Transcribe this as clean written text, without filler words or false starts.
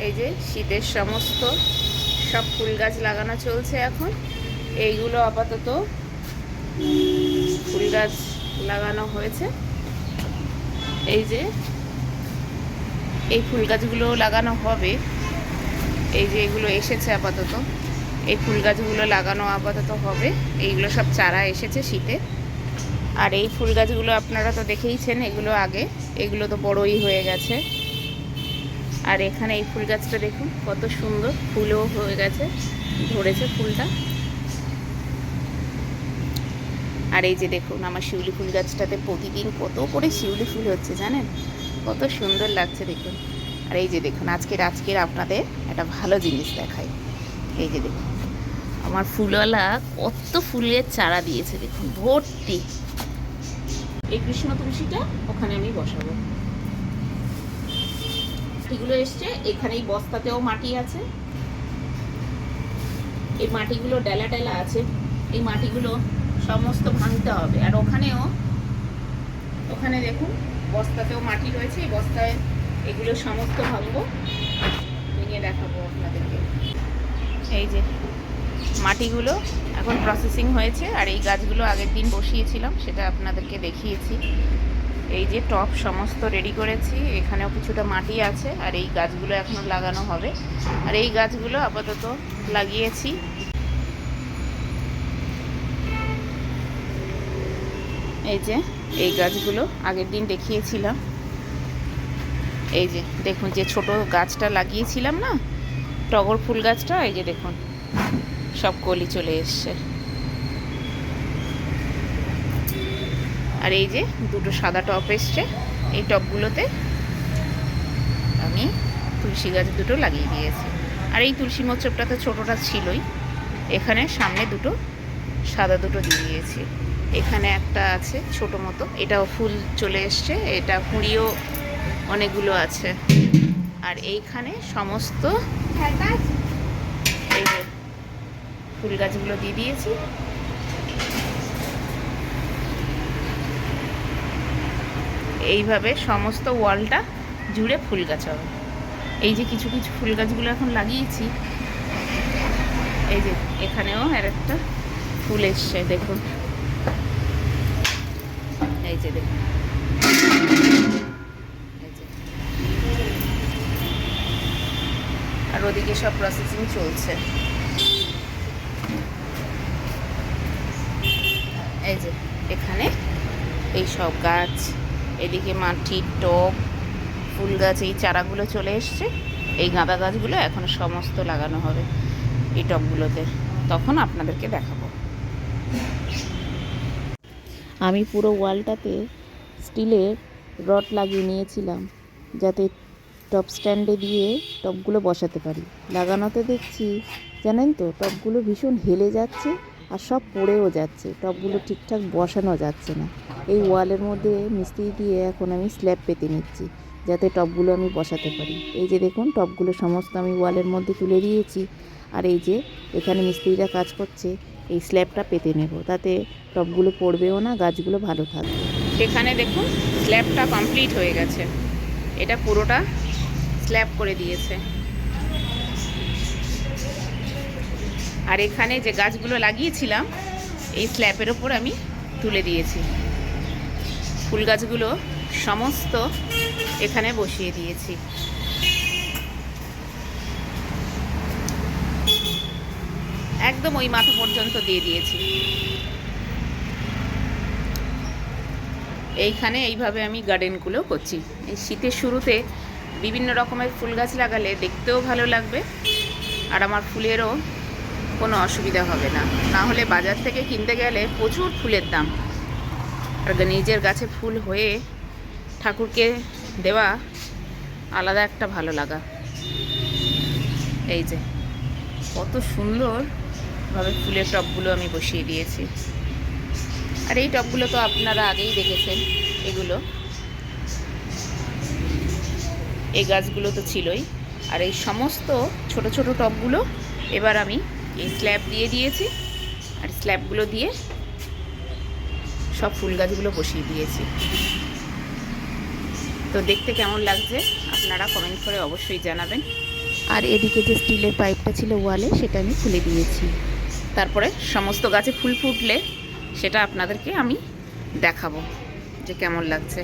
এই যে শীতের সমস্ত সব ফুল গাছ লাগানো চলছে এখন। এইগুলো আপাতত ফুল গাছ লাগানো হয়েছে। এই যে এই ফুল গাছগুলো লাগানো হবে। এই যে এগুলো এসেছে আপাতত, এই ফুল গাছগুলো লাগানো আপাতত হবে। এইগুলো সব চারা এসেছে শীতে। আর এই ফুল গাছগুলো আপনারা তো দেখেইছেন, এগুলো আগে, এগুলো তো বড়ই হয়ে গেছে। আর এখানে এই ফুল গাছটা দেখুন কত সুন্দর, ফুলও হয়ে গেছে, ধরেছে ফুলটা। আর এই যে দেখুন আমার শিউলি ফুল গাছটাতে প্রতিদিন কত করে শিউলি ফুল হচ্ছে জানেন, কত সুন্দর লাগছে দেখুন। আর এই যে দেখুন আজকের আপনাদের একটা ভালো জিনিস দেখাই। এই যে দেখুন আমার ফুলওয়ালা কত ফুলের চারা দিয়েছে দেখুন, ভর্তি। এই কৃষ্ণ তুলসীটা ওখানে আমি বসাবো। মাটিগুলো এসছে, এখানে এই বস্তাতেও মাটি আছে। এই মাটিগুলো ডেলা ডেলা আছে, এই মাটিগুলো সমস্ত ভাঙতে হবে। আর ওখানে দেখুন বস্তাতেও মাটি রয়েছে, এই বস্তায় এগুলো সমস্ত ভাঙবো, ভেঙে দেখাবো আপনাদেরকে। এই যে মাটিগুলো এখন প্রসেসিং হয়েছে। আর এই গাছগুলো আগের দিন বসিয়েছিলাম, সেটা আপনাদেরকে দেখিয়েছি। এই যে টব সমস্ত রেডি করেছি, এখানেও কিছুটা মাটি আছে। আর এই গাছগুলো এখনো লাগানো হবে। আর এই গাছগুলো আপাতত লাগিয়েছি। এই যে এই গাছগুলো আগের দিন দেখিয়েছিলাম। এই যে দেখুন যে ছোট গাছটা লাগিয়েছিলাম না, টগর ফুল গাছটা, এই যে দেখুন সব কলি চলে এসছে। আর এই যে দুটো সাদা টব এসছে, এই টবগুলোতে আমি তুলসী গাছ দুটো লাগিয়ে দিয়েছি। আর এই তুলসী মোচরটা তো ছোটোটা ছিলই, এখানে সামনে দুটো সাদা দুটো দিয়ে দিয়েছি। এখানে একটা আছে ছোট মতো, এটাও ফুল চলে এসছে, এটা কুঁড়িও অনেকগুলো আছে। আর এইখানে সমস্ত এই যে ফুল গাছগুলো দিয়ে দিয়েছি। এইভাবে সমস্ত ওয়ালটা জুড়ে ফুল গাছ হবে। এই যে কিছু কিছু ফুল গাছগুলো এখন লাগিয়েছি। এই যে এখানেও আর একটা ফুল এসছে দেখুন, এই যে দেখুন। আর ওদিকে সব প্রসেসিং চলছে। এই যে এখানে এই সব গাছ, এদিকে মাটির টব, ফুল গাছ, এই চারাগুলো চলে এসছে। এই গাঁদা গাছগুলো এখন সমস্ত লাগানো হবে এই টবগুলোতে, তখন আপনাদেরকে দেখাবো। আমি পুরো ওয়ালটাতে স্টিলের রড লাগিয়ে নিয়েছিলাম, যাতে টব স্ট্যান্ডে দিয়ে টবগুলো বসাতে পারি। লাগানোতে দেখছি জানেন তো টবগুলো ভীষণ হেলে যাচ্ছে আর সব পড়েও যাচ্ছে, টবগুলো ঠিকঠাক বসানো যাচ্ছে না। এই ওয়ালের মধ্যে মিস্ত্রি দিয়ে এখন আমি স্ল্যাব পেতে নিচ্ছি, যাতে টবগুলো আমি বসাতে পারি। এই যে দেখুন টবগুলো সমস্ত আমি ওয়ালের মধ্যে তুলে দিয়েছি। আর এই যে এখানে মিস্ত্রিরা কাজ করছে, এই স্ল্যাবটা পেতে নেব, তাতে টবগুলো পড়বেও না, গাছগুলো ভালো থাকবে। সেখানে দেখুন স্ল্যাবটা কমপ্লিট হয়ে গেছে, এটা পুরোটা স্ল্যাব করে দিয়েছে। আর এখানে যে গাছগুলো লাগিয়েছিলাম এই স্ল্যাবের ওপর আমি তুলে দিয়েছি, ফুল গাছগুলো সমস্ত এখানে বসিয়ে দিয়েছি। একদম ওই মাথা পর্যন্ত দিয়ে দিয়েছি। এইখানে এইভাবে আমি গার্ডেনগুলো করছি। এই শীতের শুরুতে বিভিন্ন রকমের ফুল গাছ লাগালে দেখতেও ভালো লাগবে, আর আমার ফুলেরও কোনো অসুবিধা হবে না। না হলে বাজার থেকে কিনতে গেলে প্রচুর ফুলের দাম, আর নিজের গাছে ফুল হয়ে ঠাকুরকে দেওয়া আলাদা একটা ভালো লাগা। এই যে কত সুন্দরভাবে ফুলের টবগুলো আমি বসিয়ে দিয়েছি। আর এই টবগুলো তো আপনারা আগেই দেখেছেন, এগুলো এই গাছগুলো তো ছিলই। আর এই সমস্ত ছোট ছোট টবগুলো এবার আমি এই স্ল্যাব দিয়ে দিয়েছি, আর স্ল্যাবগুলো দিয়ে সব ফুল গাছগুলো বসিয়ে দিয়েছি। তো দেখতে কেমন লাগছে আপনারা কমেন্ট করে অবশ্যই জানাবেন। আর এদিকে যে স্টিলের পাইপটা ছিল ওয়ালে সেটা আমি খুলে দিয়েছি। তারপরে সমস্ত গাছে ফুল ফুটলে সেটা আপনাদেরকে আমি দেখাবো যে কেমন লাগছে।